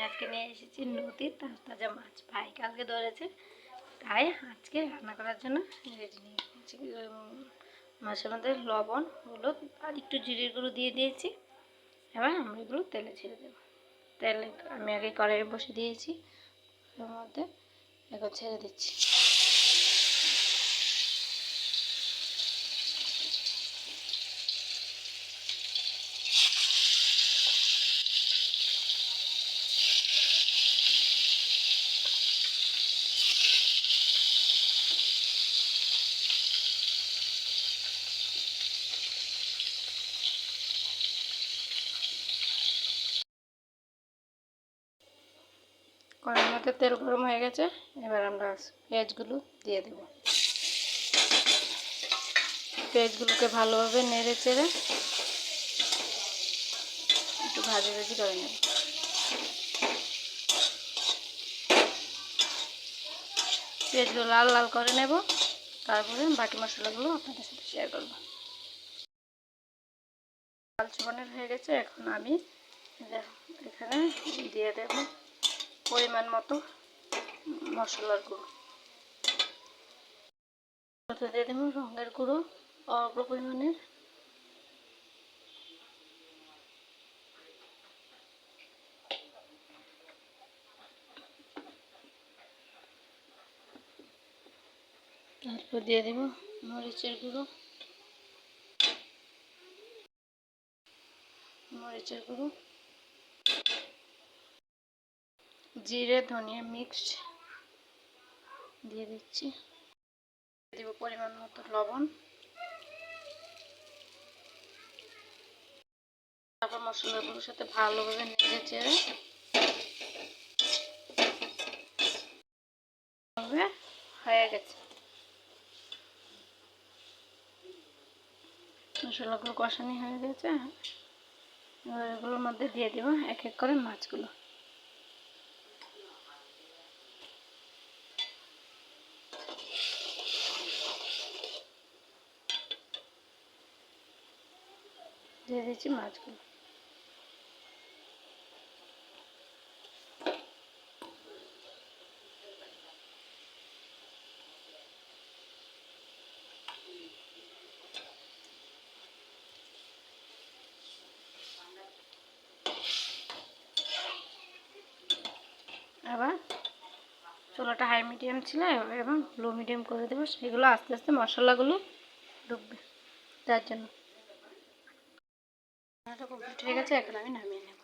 আজকে নিয়ে এসেছি নদীর তাজা মাছ। ভাই কালকে ধরেছে, তাই আজকে রান্না করার জন্য রেডি নিয়ে এসেছি। মাছের মধ্যে লবণ, হলুদ আর একটু জিরের গুঁড়ো দিয়ে দিয়েছি। এবার আমরা এগুলো তেলে ছেড়ে দেবো। তেলে আমি আগে কড়াই বসে দিয়েছি, ওর মধ্যে এখন ছেড়ে দিচ্ছি। কড়াইয়ের মধ্যে তেল গরম হয়ে গেছে, এবার আমরা পেঁয়াজগুলো দিয়ে দেব। পেঁয়াজগুলোকে ভালোভাবে নেড়ে চেড়ে একটু ভাজি ভাজি করে নেব। পেঁয়াজগুলো লাল লাল করে নেব, তারপরে বাকি মশলাগুলো আপনাদের সাথে শেয়ার করব। পাঁচফোড়নের হয়ে গেছে, এখন আমি এখানে দিয়ে দেব পরিমাণ মতো মশলার গুঁড়ো। দিয়ে দেবো রঙের গুঁড়ো অল্প পরিমাণের, তারপর দিয়ে দেব মরিচের গুঁড়ো, জিরে ধনিয়া মিক্সড দিয়ে দিচ্ছি। দেব পরিমাণ মতো লবণ, তারপর মশলাগুলোর সাথে ভালোভাবে নেড়ে চেড়ে হয়ে গেছে। মশলাগুলো কষানি হয়ে গেছে, এবার এগুলোর মধ্যে দিয়ে দেবো এক এক করে মাছগুলো। দিয়ে দিচ্ছি মাছগুলো। আবার চুলাটা হাই মিডিয়াম ছিল এবং লো মিডিয়াম করে দেবো, সেগুলো আস্তে আস্তে মশলাগুলো ঢুকবে, তার জন্য। রান্নাটা কমপ্লিট হয়ে গেছে, এখন আমি নামিয়ে নেব।